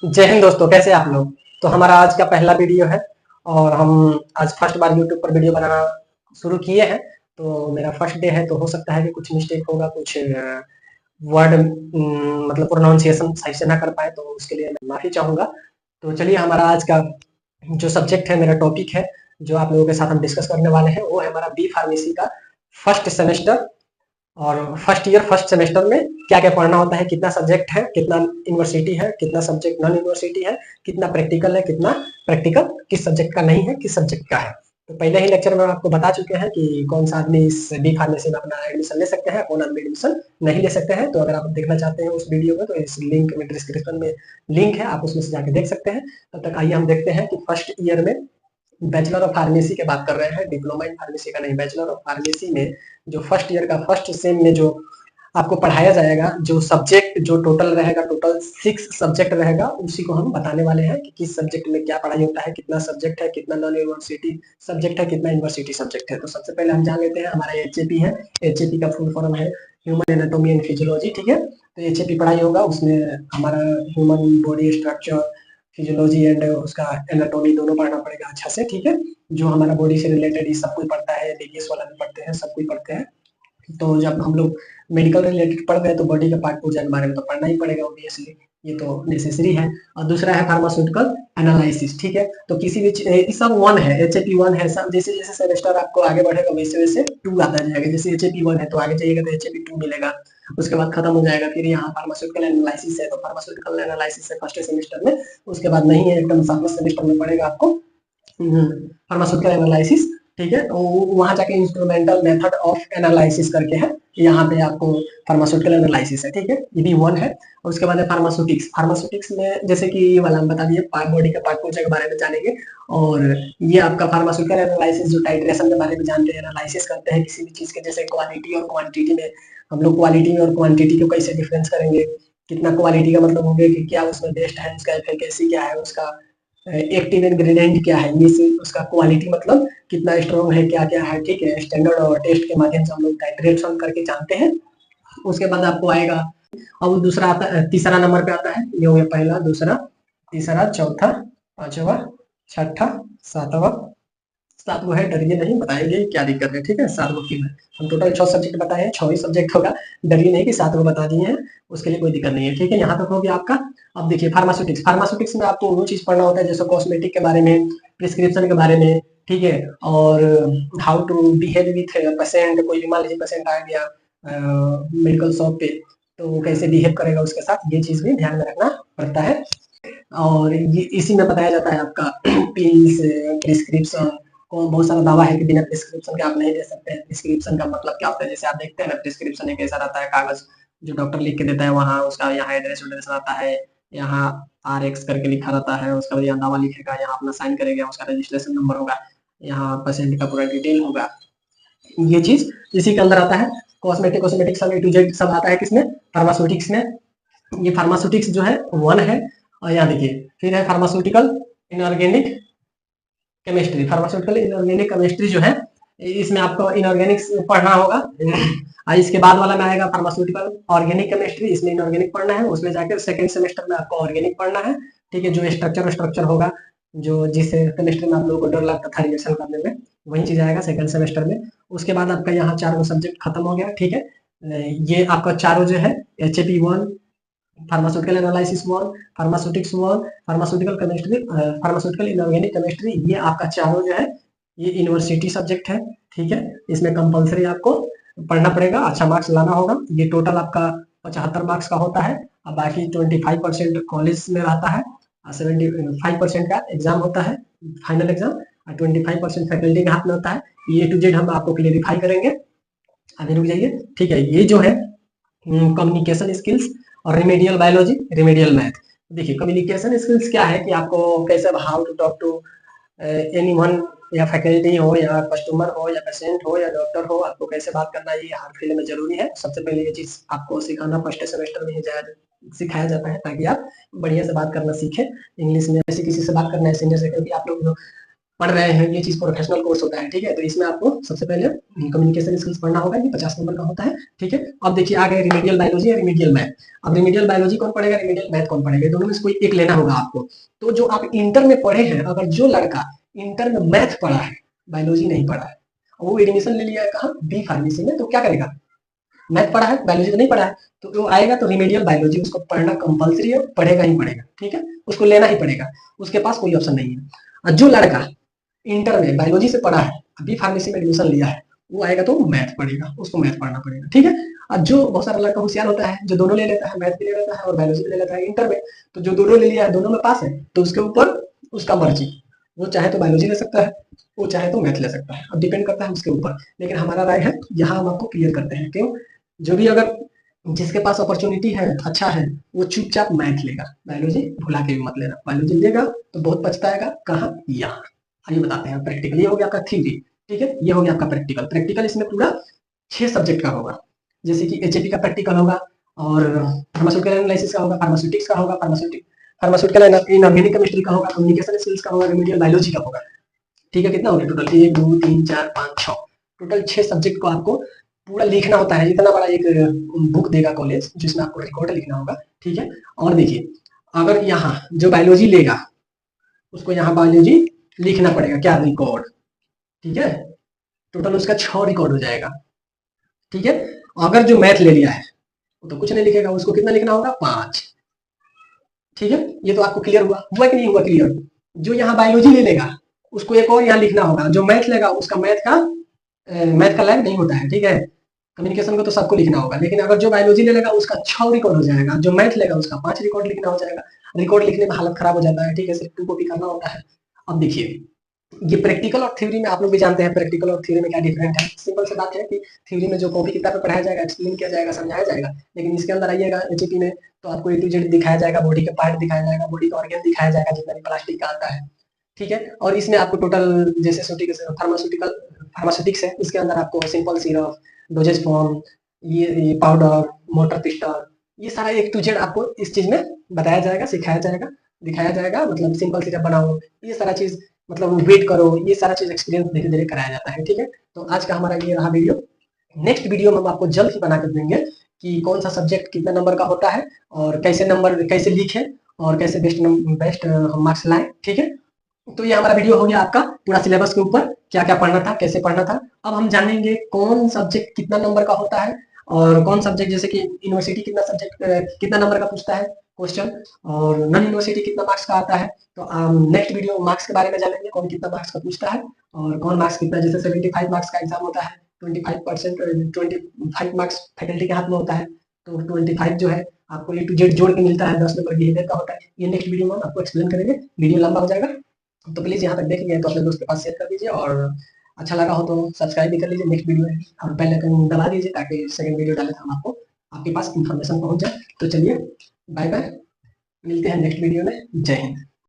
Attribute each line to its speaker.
Speaker 1: जय हिंद दोस्तों, कैसे आप लोग। तो हमारा आज का पहला वीडियो है और हम आज फर्स्ट बार यूट्यूब पर वीडियो बनाना शुरू किए हैं। तो मेरा फर्स्ट डे है, तो हो सकता है कि कुछ मिस्टेक होगा, कुछ वर्ड मतलब प्रोनाउंसिएशन सही से ना कर पाए, तो उसके लिए मैं माफ़ी चाहूँगा। तो चलिए, हमारा आज का जो सब्जेक्ट है, मेरा टॉपिक है, जो आप लोगों के साथ हम डिस्कस करने वाले हैं, वो है हमारा बी फार्मेसी का फर्स्ट सेमेस्टर। और फर्स्ट ईयर फर्स्ट सेमेस्टर में क्या क्या पढ़ना होता है, कितना सब्जेक्ट है, कितना यूनिवर्सिटी है, कितना सब्जेक्ट नॉन यूनिवर्सिटी है, कितना प्रैक्टिकल है, कितना प्रैक्टिकल किस सब्जेक्ट का नहीं है, किस सब्जेक्ट का है। तो पहले ही लेक्चर में आपको बता चुके हैं कि कौन सा आदमी इस बी फार्मेसी में अपना एडमिशन ले सकते हैं, कौन आदमी एडमिशन नहीं ले सकते हैं। तो अगर आप देखना चाहते हैं उस वीडियो को, तो इस लिंक में डिस्क्रिप्शन में लिंक है, आप उसमें से जाके देख सकते हैं। तब तक आइए हम देखते हैं कि फर्स्ट ईयर में बैचलर ऑफ फार्मेसी की बात कर रहे हैं, डिप्लोमा इन फार्मेसी का नहीं, बैचलर ऑफ फार्मेसी में जो फर्स्ट ईयर का फर्स्ट सेम में जो आपको पढ़ाया जाएगा, जो सब्जेक्ट जो टोटल रहेगा, टोटल 6 सब्जेक्ट रहेगा, उसी को हम बताने वाले हैं कि किस सब्जेक्ट में क्या पढ़ाई होता है, कितना सब्जेक्ट है, कितना नॉन यूनिवर्सिटी सब्जेक्ट है, कितना यूनिवर्सिटी सब्जेक्ट है। तो सबसे पहले हम जान लेते हैं हमारा एचएपी है। एचएपी का फुल फॉर्म है ह्यूमन एनाटॉमी एंड फिजियोलॉजी, ठीक है। तो एचएपी पढ़ाई होगा, उसमें हमारा human body structure, physiology and उसका एनाटॉमी दोनों पढ़ना पड़ेगा अच्छा से, ठीक है। जो हमारा बॉडी से रिलेटेड ही सब कोई पढ़ता है, डीबीएस वाला भी पढ़ते हैं, सब कोई पढ़ते हैं। तो जब हम लोग मेडिकल रिलेटेड पढ़ रहे हैं, तो बॉडी के पार्ट पूजा के बारे में तो पढ़ना ही पड़ेगा ऑब्वियसली, ये तो नेसेसरी है। और दूसरा है फार्मास्यूटिकल एनालिसिस, ठीक है। तो किसी भी ये सब वन है, एचएपी वन है। सब जैसे जैसे सेमेस्टर आपको आगे बढ़ेगा, वैसे वैसे टू आता जाएगा। जैसे एचएपी वन है तो आगे जाइएगा तो एचएपी टू मिलेगा, उसके बाद खत्म हो जाएगा। फिर यहाँ फार्मास्यूटिकल एनालिसिस है, तो फार्मास्यूटिकल एनालिसिस है फर्स्ट सेमेस्टर में, उसके बाद नहीं है, एकदम सातवें सेमेस्टर में पड़ेगा आपको फार्मास्यूटिकल एनालिसिस, ठीक है। वहां जाके इंस्ट्रूमेंटल मेथड ऑफ एनालिसिस करके है, यहाँ पे आपको फार्मास्यूटिकल एनालिसिस है, ठीक है। ये भी वन है। और उसके बाद है फार्मास्यूटिक्स। फार्मास्यूटिक्स में जैसे कि ये वाला हम बता दिए, बॉडी के पार्ट पूजा के बारे में जानेंगे। और ये आपका फार्मास्यूटिकल एनालिसिस जो टाइट्रेशन के बारे में जानते हैं, एनालिसिस करते हैं किसी भी चीज के, जैसे क्वालिटी और क्वांटिटी में हम लोग क्वालिटी और क्वांटिटी को कैसे डिफरेंस करेंगे। कितना क्वालिटी का मतलब हो गया कि क्या उसमें बेस्ट है, उसका एफिकेसी क्या है, उसका एक्टिव इंग्रेडिएंट क्या है, ये से उसका क्वालिटी मतलब कितना स्ट्रॉन्ग है, क्या क्या है, ठीक है। स्टैंडर्ड और टेस्ट के माध्यम से हम लोग टाइट्रेशन करके जानते हैं। उसके बाद आपको आएगा, अब दूसरा आता है, तीसरा नंबर पे आता है, ये हो गया पहला, दूसरा, तीसरा, चौथा, पांचवा, छठा, सातवां। 7 गो है, डरिए नहीं, बताएंगे क्या दिक्कत है, ठीक है। 7 गो क्यों है, हम टोटल 6 सब्जेक्ट बताए हैं, 6 ही सब्जेक्ट होगा। डरिए नहीं कि 7 गो बता दिए हैं, उसके लिए कोई दिक्कत नहीं है, ठीक है। यहाँ तक हो गया आपका। अब देखिए फार्मास्यूटिक्स। फार्मास्यूटिक्स में आपको वो चीज पढ़ना होता है जैसे कॉस्मेटिक के बारे में, प्रिस्क्रिप्शन के बारे में, ठीक है। और how to behave with patient, कोई भी मान लीजिए पेशेंट आ गया मेडिकल शॉप पे, तो कैसे बिहेव करेगा उसके साथ, ये चीज भी ध्यान में रखना पड़ता है। और ये इसी में बताया जाता है आपका पिल्स, प्रिस्क्रिप्शन को। बहुत सारा दावा है कि बिना प्रिस्क्रिप्शन के आप नहीं दे सकते हैं। प्रिस्क्रिप्शन का मतलब क्या होता है, जैसे आप देखते हैं ना, प्रिस्क्रिप्शन एक ऐसा रहता है कागज जो डॉक्टर लिख के देता है, वहाँ उसका यहाँ एड्रेस उड्रेस रहता है, यहाँ RX करके लिखा रहता है, उसका यहाँ दावा लिखेगा, यहाँ अपना साइन करेगा, उसका रजिस्ट्रेशन नंबर होगा, यहाँ पेशेंट का पूरा डिटेल होगा, ये चीज इसी के अंदर आता है। कॉस्मेटिक कॉस्मेटिक सब A to Z सब आता है किसमें, फार्मास्यूटिक्स में। ये फार्मास्यूटिक्स जो है वन है। और यहाँ देखिए फिर है pharmaceutical inorganic chemistry. Pharmaceutical inorganic chemistry जो है, इसमें आपको इनऑर्गेनिक्स पढ़ना होगा। और इसके बाद वाला में आएगा फार्मास्यूटिकल ऑर्गेनिक केमिस्ट्री, इसमें इनऑर्गेनिक पढ़ना है। उसमें जाकर सेकंड सेमेस्टर में आपको ऑर्गेनिक पढ़ना है, ठीक है। जो स्ट्रक्चर होगा, जो जिस केमिस्ट्री में आप लोगों को डर लगता था रिएक्शन करने में, वही चीज आएगा सेकंड सेमेस्टर में। उसके बाद आपका यहाँ 4 सब्जेक्ट खत्म हो गया, ठीक है। ये आपका चारों जो है, HAP one, pharmaceutical analysis one, pharmaceutics one, pharmaceutical chemistry, pharmaceutical inorganic chemistry, ये आपका चारों जो है, ये यूनिवर्सिटी सब्जेक्ट है, ठीक है। इसमें कंपलसरी आपको पढ़ना पड़ेगा, अच्छा मार्क्स लाना होगा। ये टोटल आपका 75 मार्क्स का होता है। और बाकी 25% कॉलेज में रहता है, 75% का एग्जाम होता है, फाइनल एग्जाम। और 25% फैकल्टी के हाथ में होता है। ये A to Z हम आपको क्लेरिफाई करेंगे, अभी रुक जाइए, ठीक है। ये जो है कम्युनिकेशन स्किल्स और रिमेडियल बायोलॉजी, रिमेडियल मैथ। देखिए कम्युनिकेशन स्किल्स क्या है कि आपको कैसे how to talk to anyone, या फैकल्टी हो, या कस्टमर हो, या पेशेंट हो, या डॉक्टर हो, आपको कैसे बात करना है, ये हर फील्ड में जरूरी है। सबसे पहले ये चीज आपको सिखाना फर्स्ट सेमेस्टर में ही सिखाया जाता है, ताकि आप बढ़िया से बात करना सीखें इंग्लिश में। ऐसे किसी से बात करना है सीनियर से, क्योंकि आप लोग पढ़ रहे हैं, ये चीज़ प्रोफेशनल कोर्स होता है, ठीक है? तो इसमें आपको सबसे पहले कम्युनिकेशन स्किल्स पढ़ना होगा, ये 50 नंबर का होता है, ठीक है? अब देखिए आ गए रिमेडियल बायोलॉजी या रिमेडियल मैथ। अब रिमेडियल बायोलॉजी कौन पढ़ेगा, रिमेडियल मैथ कौन पढ़ेगा? दोनों में से कोई एक लेना होगा आपको। तो जो आप इंटर में पढ़े हैं, अगर जो लड़का इंटर में मैथ पढ़ा है, बायोलॉजी नहीं पढ़ा है, वो एडमिशन ले लिया है कहाँ, बी फार्मेसी में, तो क्या करेगा? मैथ पढ़ा है, बायोलॉजी तो नहीं पढ़ा है, तो वो आएगा तो रिमेडियल बायोलॉजी उसको पढ़ना कंपलसरी है, पढ़ेगा ही पढ़ेगा, ठीक है? उसको लेना ही पड़ेगा, उसके पास कोई ऑप्शन नहीं है। और जो लड़का इंटर में बायोलॉजी से पढ़ा है, बी फार्मेसी में एडमिशन लिया है, वो आएगा तो मैथ पढ़ेगा, उसको मैथ पढ़ना पड़ेगा, ठीक है? और जो बहुत सारा लड़का होशियार होता है, जो दोनों ले लेता है, मैथ भी ले लेता है और बायोलॉजी भी ले लेता है इंटर में, तो जो दोनों ले लिया है, दोनों में पास है, तो उसके ऊपर उसका मर्जी, वो चाहे तो बायोलॉजी ले सकता है, वो चाहे तो मैथ ले सकता है, अब डिपेंड करता है उसके ऊपर। लेकिन हमारा राय है, यहाँ हम आपको क्लियर करते हैं, क्यों? जो भी अगर जिसके पास अपॉर्चुनिटी है, अच्छा है, वो चुपचाप मैथ लेगा, बायोलॉजी भुला के भी मत लेना। बायोलॉजी लेगा तो बहुत पछताएगा, कहाँ? यहाँ। आइए बताते हैं प्रैक्टिकल। ये हो गया आपका थ्योरी, ठीक है? ये हो गया आपका प्रैक्टिकल। प्रैक्टिकल इसमें पूरा 6 सब्जेक्ट का होगा, जैसे कि एचएपी का प्रैक्टिकल होगा, और फार्मास्यूटिकल एनालिसिस का होगा, फार्मास्यूटिक्स का होगा, फार्मास्यूटिकल इनऑर्गेनिक केमिस्ट्री का होगा, कम्युनिकेशन स्किल्स का होगा, रेमेडियल बायोलॉजी का होगा, ठीक है? कितना हो गया टोटल? 1 2 3 4 5 6, टोटल 6 सब्जेक्ट को आपको पूरा लिखना होता है। इतना बड़ा एक बुक देगा कॉलेज, जिसमें आपको रिकॉर्ड लिखना होगा, ठीक है? और देखिए, अगर यहाँ जो बायोलॉजी लेगा, उसको यहाँ बायोलॉजी लिखना पड़ेगा, क्या? रिकॉर्ड, ठीक है? टोटल उसका 6 रिकॉर्ड हो जाएगा, ठीक है? अगर जो मैथ ले लिया है, वो तो कुछ नहीं लिखेगा, उसको कितना लिखना होगा? 5, ठीक है? ये तो आपको क्लियर हुआ कि नहीं हुआ क्लियर? जो यहाँ बायोलॉजी ले लेगा, उसको एक और यहाँ लिखना होगा। जो मैथ लेगा, उसका मैथ का लैब नहीं होता है, ठीक है? कम्युनिकेशन को तो सबको लिखना होगा, लेकिन अगर जो बायोलॉजी ले लेगा, उसका 6 रिकॉर्ड हो जाएगा, जो मैथ लेगा उसका 5 रिकॉर्ड लिखना हो जाएगा। रिकॉर्ड लिखने में हालत खराब हो जाता है, ठीक है? सिर्फ 2 कॉपी करना होता है। अब देखिए, ये प्रैक्टिकल और थ्योरी में आप लोग भी जानते हैं, प्रैक्टिकल और थ्योरी में क्या डिफरेंट है। सिंपल सी बात है कि थ्योरी में जो कॉपी किताब में पढ़ाया जाएगा, एक्सप्लेन किया जाएगा, समझाया जाएगा, लेकिन इसके अंदर आइएगा एचईपी में, तो आपको ए टू जेड दिखाया जाएगा, बॉडी के पार्ट दिखाया जाएगा, बॉडी का ऑर्गन दिखाया जाएगा, जितना भी प्लास्टिक का आता है, ठीक है? और इसमें आपको टोटल जैसे फार्मास्यूटिक्स है, इसके अंदर आपको सिंपल सिरप, डोजेज फॉर्म, ये पाउडर, मोटर पिस्टल, ये सारा एक टू जेड आपको इस चीज में बताया जाएगा, सिखाया जाएगा, दिखाया जाएगा। मतलब सिंपल सिरप बनाओ, ये सारा चीज, मतलब वेट करो, ये सारा चीज एक्सपीरियंस धीरे धीरे कराया जाता है, ठीक है? तो आज का हमारा ये रहा वीडियो। नेक्स्ट वीडियो में हम आपको जल्द ही बना कर देंगे कि कौन सा सब्जेक्ट कितना नंबर का होता है, और कैसे नंबर कैसे लिखे, और कैसे बेस्ट हम मार्क्स लाए, ठीक है? तो ये हमारा वीडियो हो गया आपका पूरा सिलेबस के ऊपर, क्या क्या पढ़ना था, कैसे पढ़ना था। अब हम जानेंगे कौन सब्जेक्ट कितना नंबर का होता है, और कौन सब्जेक्ट, जैसे कि यूनिवर्सिटी कितना सब्जेक्ट कितना नंबर का पूछता है क्वेश्चन, और नॉन यूनिवर्सिटी कितना मार्क्स का आता है। तो नेक्स्ट वीडियो मार्क्स के बारे में जानेंगे, कौन कितना मार्क्स का पूछता है, और कौन मार्क्स कितना, जैसे 75 मार्क्स का एग्जाम होता है, 25% 25 मार्क्स फैकल्टी के हाथ में होता है, तो 25 जो है आपको ए टू जेड जोड़ के मिलता है, 10 नंबर बिहेवियर का होता है। ये नेक्स्ट वीडियो में हम आपको एक्सप्लेन करेंगे, वीडियो लंबा हो जाएगा, तो प्लीज यहाँ तक देख गए तो अपने दोस्त के पास शेयर कर दीजिए, और अच्छा लगा हो तो सब्सक्राइब भी कर लीजिए नेक्स्ट वीडियो में, और बेल आइकन दबा दीजिए, ताकि सेकंड वीडियो डाले तो हम आपको आपके पास इन्फॉर्मेशन पहुंच जाए। तो चलिए, बाय बाय, मिलते हैं नेक्स्ट वीडियो में। जय हिंद।